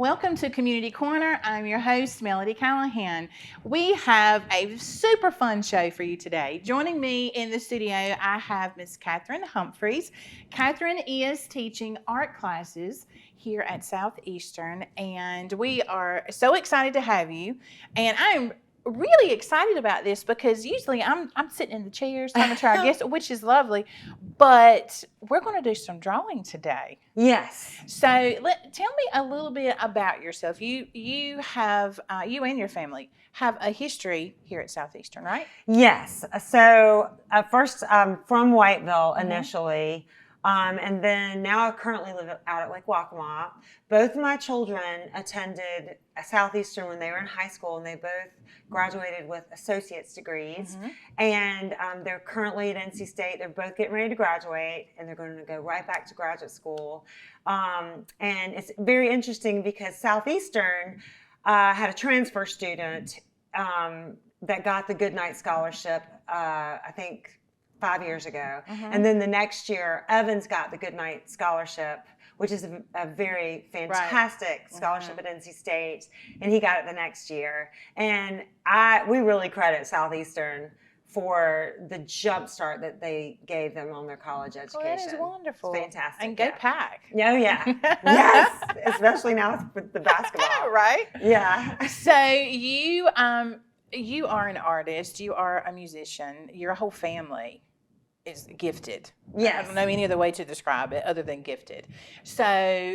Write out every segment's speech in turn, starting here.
Welcome to Community Corner. I'm your host, Melody Callahan. We have a super fun show for you today. Joining me in the studio, I have Miss Kathryn Humphreys. Kathryn is teaching art classes here at Southeastern, and we are so excited to have you. And I'm really excited about this because usually I'm sitting in the chairs talking to our guests, which is lovely, but we're going to do some drawing today. Yes. So tell me a little bit about yourself. You have you and your family have a history here at Southeastern, right? Yes. So first, I'm from Whiteville initially, and then now I currently live out at Lake Waccamaw. Both of my children attended Southeastern when they were in high school, and they both graduated with associate's degrees. And they're currently at NC State. They're both getting ready to graduate, and they're going to go right back to graduate school. And it's very interesting because Southeastern had a transfer student that got the Goodnight Scholarship, I think 5 years ago. And then the next year, Evans got the Goodnight Scholarship, which is a very fantastic scholarship at NC State, and he got it the next year. And we really credit Southeastern for the jump start that they gave them on their college education. Oh, that is wonderful. It's fantastic. And go Pack. Oh, yeah. Yes. Especially now with the basketball. Right? Yeah. So you are an artist. You are a musician. Your whole family is gifted. Yes. I don't know any other way to describe it other than gifted. So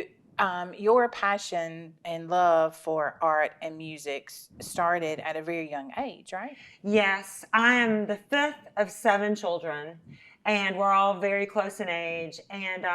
your passion and love for art and music started at a very young age, right? Yes. I am the fifth of 7 children, and we're all very close in age. And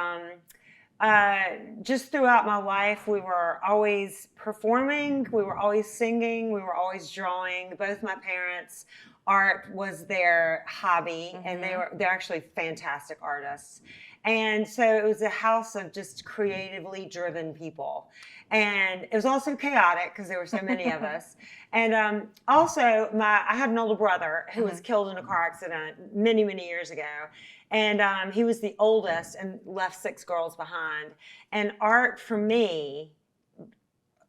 just throughout my life, we were always performing, we were always singing, we were always drawing. Both my parents, art was their hobby, and they're actually fantastic artists. And so it was a house of just creatively driven people. And it was also chaotic because there were so many of us. And also, I had an older brother who was killed in a car accident many, many years ago. And he was the oldest and left 6 girls behind. And art for me,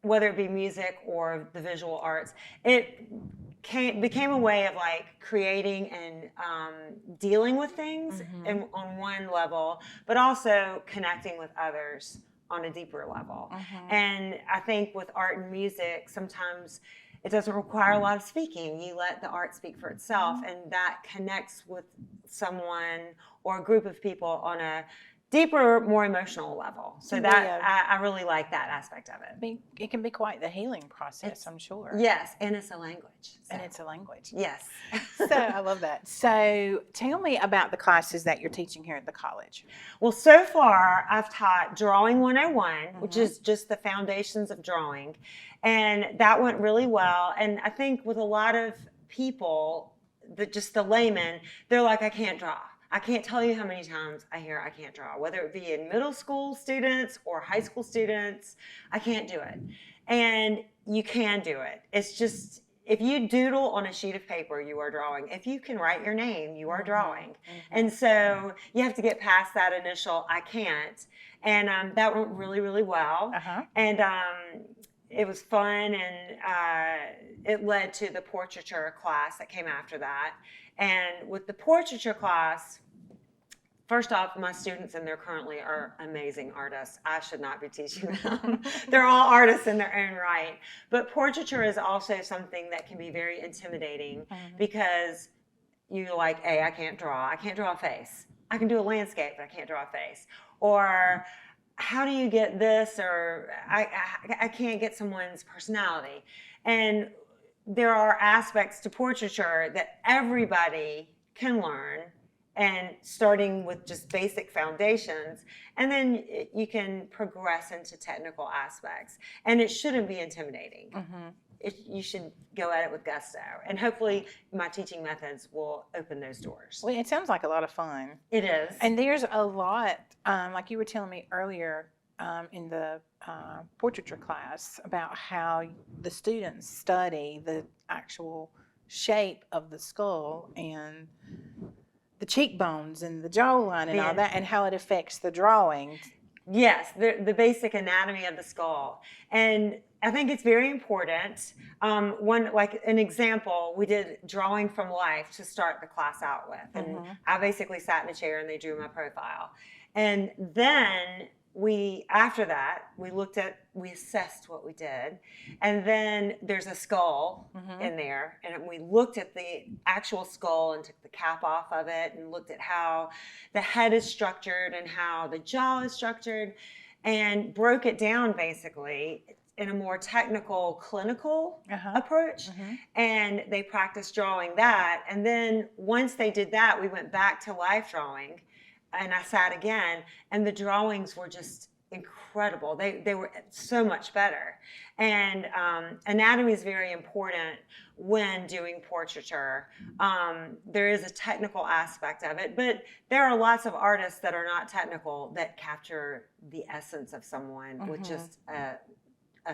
whether it be music or the visual arts, it became a way of like creating and dealing with things on one level, but also connecting with others on a deeper level. And I think with art and music, sometimes it doesn't require a lot of speaking. You let the art speak for itself, and that connects with someone or a group of people on a deeper, more emotional level. So that I really like that aspect of it. It can be quite the healing process, I'm sure. Yes, and it's a language. So. And it's a language. Yes. So I love that. So tell me about the classes that you're teaching here at the college. Well, so far I've taught Drawing 101, which is just the foundations of drawing. And that went really well. And I think with a lot of people, just the laymen, they're like, I can't draw. I can't tell you how many times I hear I can't draw, whether it be in middle school students or high school students. I can't do it. And you can do it. It's just, if you doodle on a sheet of paper, you are drawing. If you can write your name, you are drawing. And so you have to get past that initial I can't. And that went really, really well. And it was fun, and it led to the portraiture class that came after that. And with the portraiture class, first off, my students in there currently are amazing artists. I should not be teaching them. They're all artists in their own right. But portraiture is also something that can be very intimidating because you're like, hey, I can't draw. I can't draw a face. I can do a landscape, but I can't draw a face. Or how do you get this? Or I can't get someone's personality. And there are aspects to portraiture that everybody can learn, and starting with just basic foundations, and then you can progress into technical aspects. And it shouldn't be intimidating. You should go at it with gusto. And hopefully my teaching methods will open those doors. Well, it sounds like a lot of fun. It is. And there's a lot, like you were telling me earlier in the portraiture class, about how the students study the actual shape of the skull and the cheekbones and the jawline and all that, and how it affects the drawing. Yes, the basic anatomy of the skull. And I think it's very important. Like an example, we did drawing from life to start the class out with. And I basically sat in a chair and they drew my profile. And then after that, we assessed what we did. And then there's a skull in there. And we looked at the actual skull and took the cap off of it and looked at how the head is structured and how the jaw is structured and broke it down basically in a more technical, clinical approach. And they practiced drawing that. And then once they did that, we went back to life drawing. And I sat again, and the drawings were just incredible. They were so much better. And anatomy is very important when doing portraiture. There is a technical aspect of it, but there are lots of artists that are not technical that capture the essence of someone with just a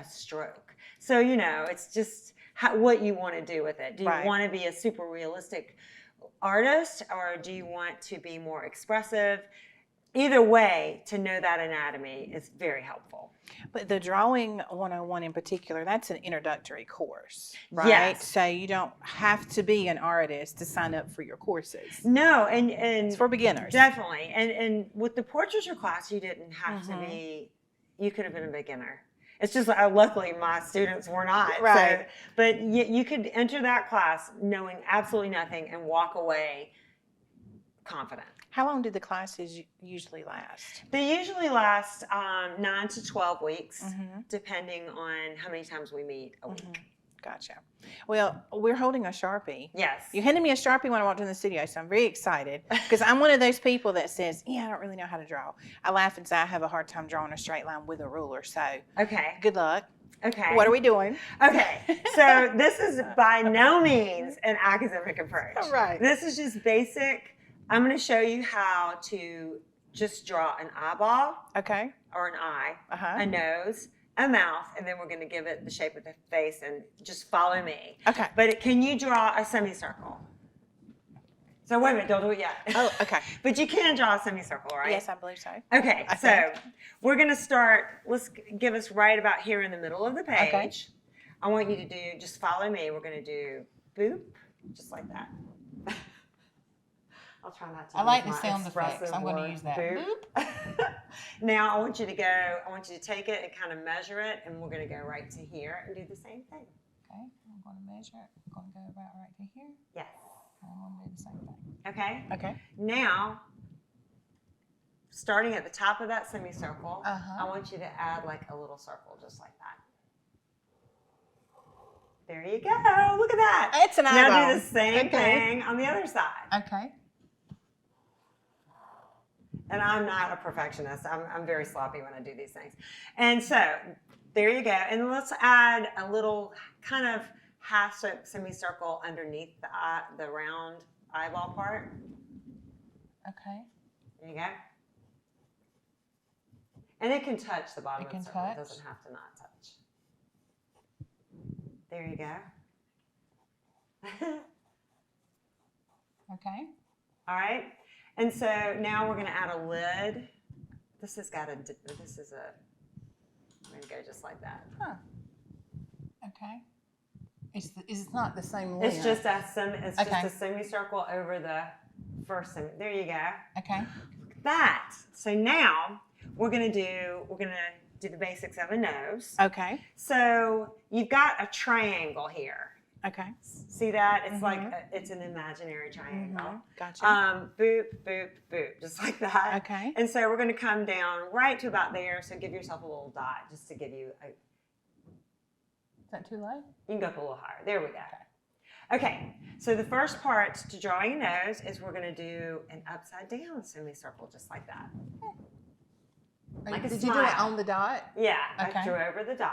stroke. So, it's just what you want to do with it. Do you want to be a super realistic artist, or do you want to be more expressive? Either way, to know that anatomy is very helpful. But the Drawing 101 in particular, that's an introductory course, right? Yes. So you don't have to be an artist to sign up for your courses. No, and it's for beginners. Definitely. And with the portraiture class, you didn't have to be, you could have been a beginner. It's just luckily my students were not. Right. So, but you could enter that class knowing absolutely nothing and walk away confident. How long do the classes usually last? They usually last 9 to 12 weeks, depending on how many times we meet a week. Gotcha. Well, we're holding a Sharpie. Yes. You handed me a Sharpie when I walked in the studio, so I'm very excited because I'm one of those people that says, I don't really know how to draw. I laugh and say I have a hard time drawing a straight line with a ruler, so okay. Good luck. Okay. What are we doing? Okay. So this is by no means an academic approach. All right. This is just basic. I'm going to show you how to just draw an eyeball. Okay. Or an eye, a nose, a mouth, and then we're going to give it the shape of the face and just follow me. Okay. But can you draw a semicircle? So wait a minute, don't do it yet. Oh, okay. But you can draw a semicircle, right? Yes, I believe so. Okay, so we're going to start, let's give us right about here in the middle of the page. Okay. I want you to do, just follow me. We're going to do boop, just like that. I'll try not to. I like the sound effects. I'm going to use that. Boop. Now I want you to take it and kind of measure it, and we're going to go right to here and do the same thing. Okay, I'm going to measure it. I'm going to go about right to here. Yes. I'm going to do the same thing. Okay. Okay. Now, starting at the top of that semicircle, I want you to add like a little circle just like that. There you go. Look at that. It's an eyeball. Now do the same thing on the other side. Okay. And I'm not a perfectionist. I'm very sloppy when I do these things. And so there you go. And let's add a little kind of half semicircle underneath the round eyeball part. Okay. There you go. And it can touch the bottom of the circle. Touch. It doesn't have to not touch. There you go. Okay. All right. And so now we're going to add a lid. This is we're going to go just like that. Huh. Okay. It's not the same length. It's just just a semicircle over the first there you go. Okay. Look at that. So now we're going to do the basics of a nose. Okay. So you've got a triangle here. Okay. See that? It's like it's an imaginary triangle. Gotcha. Boop, boop, boop, just like that. Okay. And so we're going to come down right to about there. So give yourself a little dot just to give you a. Is that too low? You can go up a little higher. There we go. Okay. So the first part to drawing a nose is we're going to do an upside down semicircle just like that. Like Did a you do it smile. on the dot? Yeah. Okay. I drew over the dot.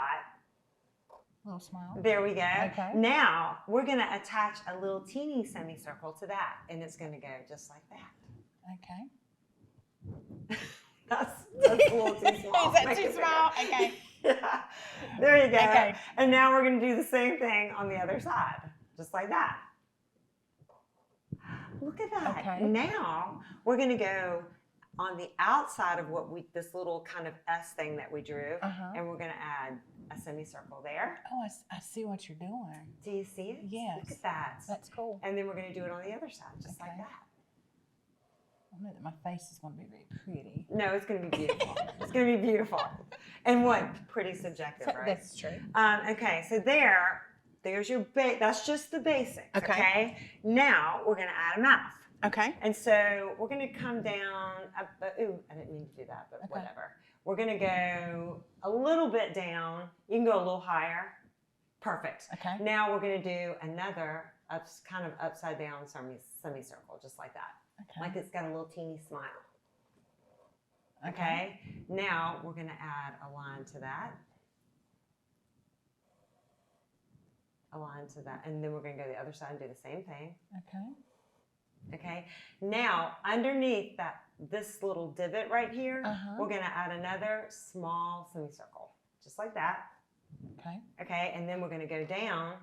Little smile. There we go. Okay. Now we're going to attach a little teeny semicircle to that, and it's going to go just like that. Okay. That's a little too small. Is that too small? Okay. Yeah. There you go. Okay. And now we're going to do the same thing on the other side, just like that. Look at that. Okay. Now we're going to go on the outside of this little kind of S thing that we drew, and we're going to add a semicircle there. Oh, I see what you're doing. Do you see it? Yes. Look at that. That's cool. And then we're going to do it on the other side, just like that. I know that my face is going to be very pretty. No, it's going to be beautiful. It's going to be beautiful. And what? Pretty subjective, right? That's true. Okay, so there's your that's just the basics. Okay. Now we're going to add a mouth. Okay. And so we're going to come down. Ooh, I didn't mean to do that, but whatever. We're going to go a little bit down. You can go a little higher. Perfect. Okay. Now we're going to do another kind of upside down semicircle, just like that. Okay. Like it's got a little teeny smile. Okay. Now we're going to add a line to that. A line to that. And then we're going to go to the other side and do the same thing. Okay. Okay. Now, underneath this little divot right here, we're going to add another small semicircle, just like that. Okay. Okay. And then we're going to go down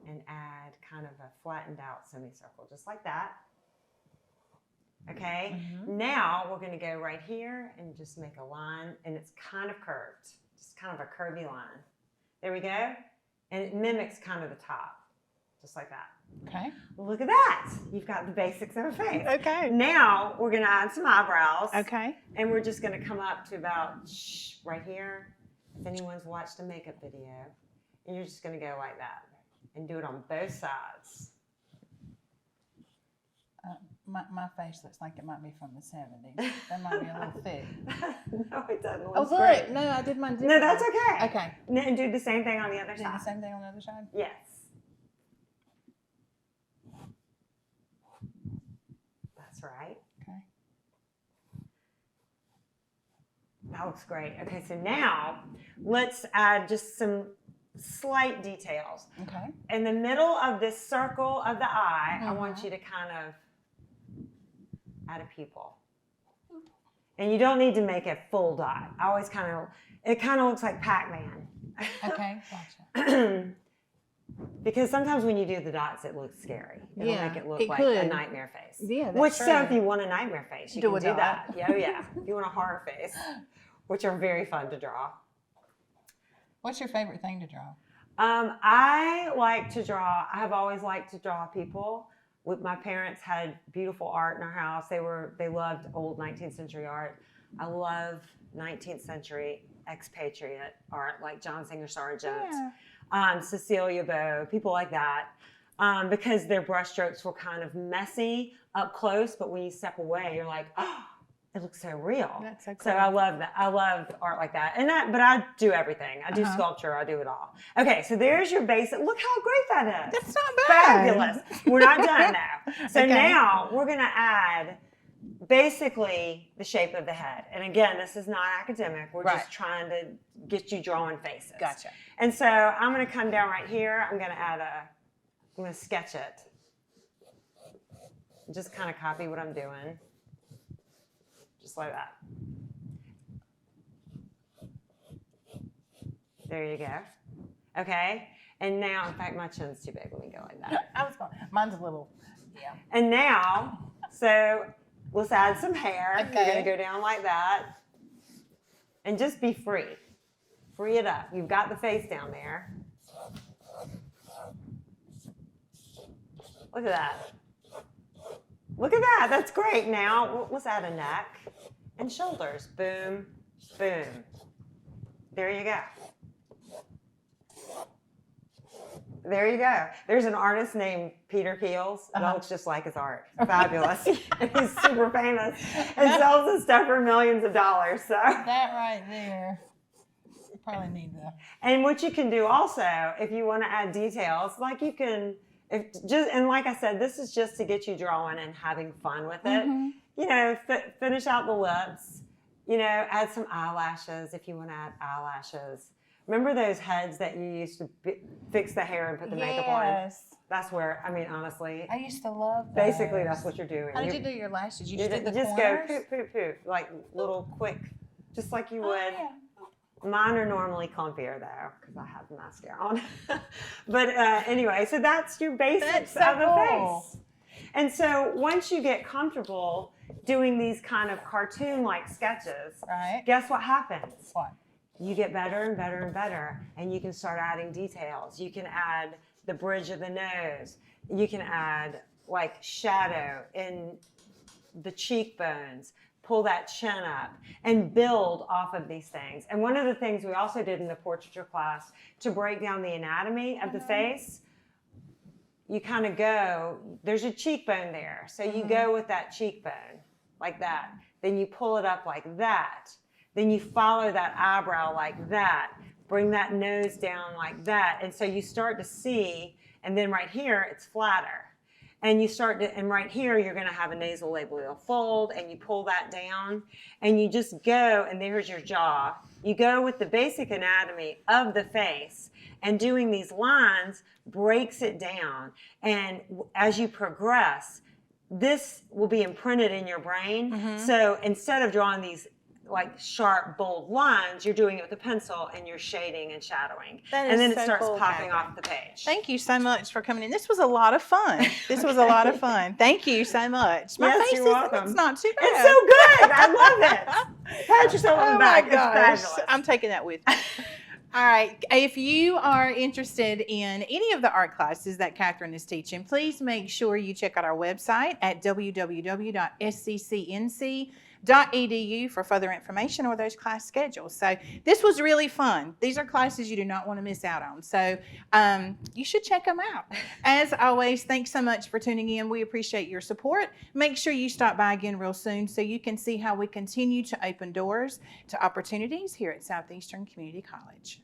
and add kind of a flattened out semicircle, just like that. Okay. Now we're going to go right here and just make a line, and it's kind of curved, just kind of a curvy line. There we go. And it mimics kind of the top, just like that. Okay. Look at that. You've got the basics of a face. Okay. Now we're going to add some eyebrows. Okay. And we're just going to come up to about right here. If anyone's watched a makeup video, and you're just going to go like that and do it on both sides. My face looks like it might be from the 70s. That might be a little thick. No, it doesn't. Oh, look. Great. No, I did mine different. No, that's okay. Okay. And do the same thing on the other Do side. the same thing on the other side? Yes. That's right. Okay. That looks great. Okay, so now let's add just some slight details. Okay. In the middle of this circle of the eye, I want you to kind of add a pupil. And you don't need to make a full dot. I always it kind of looks like Pac-Man. Okay, gotcha. Because sometimes when you do the dots, it looks scary. It'll make it look like a nightmare face. Yeah, that's Which, true. so if you want a nightmare face, you can Do a do dot. that. Yeah, yeah. If you want a horror face, which are very fun to draw. What's your favorite thing to draw? I like to draw. I have always liked to draw people. My parents had beautiful art in our house. They loved old 19th century art. I love 19th century expatriate art like John Singer Sargent, Cecilia Beau, people like that, because their brushstrokes were kind of messy up close, but when you step away, you're like, oh, it looks so real. That's so cool. So I love that. I love art like that. But I do everything. I do sculpture. I do it all. Okay, so there's your basic. Look how great that is. That's not bad. Fabulous. We're not done now. So now we're going to add basically the shape of the head. And again, this is not academic. We're just trying to get you drawing faces. Gotcha. And so I'm going to come down right here. I'm going to sketch it. Just kind of copy what I'm doing. Just like that. There you go. Okay. And now, in fact, my chin's too big. Let me go like that. Mine's a little, And now, so let's add some hair. Okay. You're going to go down like that. And just be free. Free it up. You've got the face down there. Look at that. Look at that. That's great. Now, let's add a neck and shoulders. Boom, boom. There you go. There you go. There's an artist named Peter Keels. That looks just like his art. Fabulous. He's super famous and sells his stuff for millions of dollars. So that right there. You probably need that. And what you can do also, if you want to add details, like you can, and like I said, this is just to get you drawing and having fun with it. You know, finish out the lips. You know, add some eyelashes if you want to add eyelashes. Remember those heads that you used to fix the hair and put the makeup on? Yes. That's where, I mean, honestly. I used to love those. Basically, that's what you're doing. How did you do your lashes? You just did the just corners? go poop, poop, poop, like little quick, just like you would. Yeah. Mine are normally clumpier though, because I have mascara on. But anyway, so that's your basics of a face. And so once you get comfortable doing these kind of cartoon-like sketches, Right. guess what happens? What? You get better and better and better, and you can start adding details. You can add the bridge of the nose. You can add like shadow in the cheekbones, pull that chin up, and build off of these things. And one of the things we also did in the portraiture class to break down the anatomy of the face, you kind of go, there's a cheekbone there. So you go with that cheekbone like that. Then you pull it up like that. Then you follow that eyebrow like that. Bring that nose down like that. And so you start to see, and then right here, it's flatter. And you start to, and right here, you're going to have a nasolabial fold, and you pull that down, and you just go, and there's your jaw. You go with the basic anatomy of the face, and doing these lines breaks it down. And as you progress, this will be imprinted in your brain. So instead of drawing these like sharp, bold lines, you're doing it with a pencil and you're shading and shadowing. And then it starts popping off the page. Thank you so much for coming in. This was a lot of fun. This was a lot of fun. Thank you so much. My face you're welcome. It's not too bad. It's so good. I love it. Pat yourself on the back. My gosh. It's fabulous. I'm taking that with me. All right. If you are interested in any of the art classes that Kathryn is teaching, please make sure you check out our website at www.sccnc.edu for further information or those class schedules. So this was really fun. These are classes you do not want to miss out on. So you should check them out. As always, thanks so much for tuning in. We appreciate your support. Make sure you stop by again real soon so you can see how we continue to open doors to opportunities here at Southeastern Community College.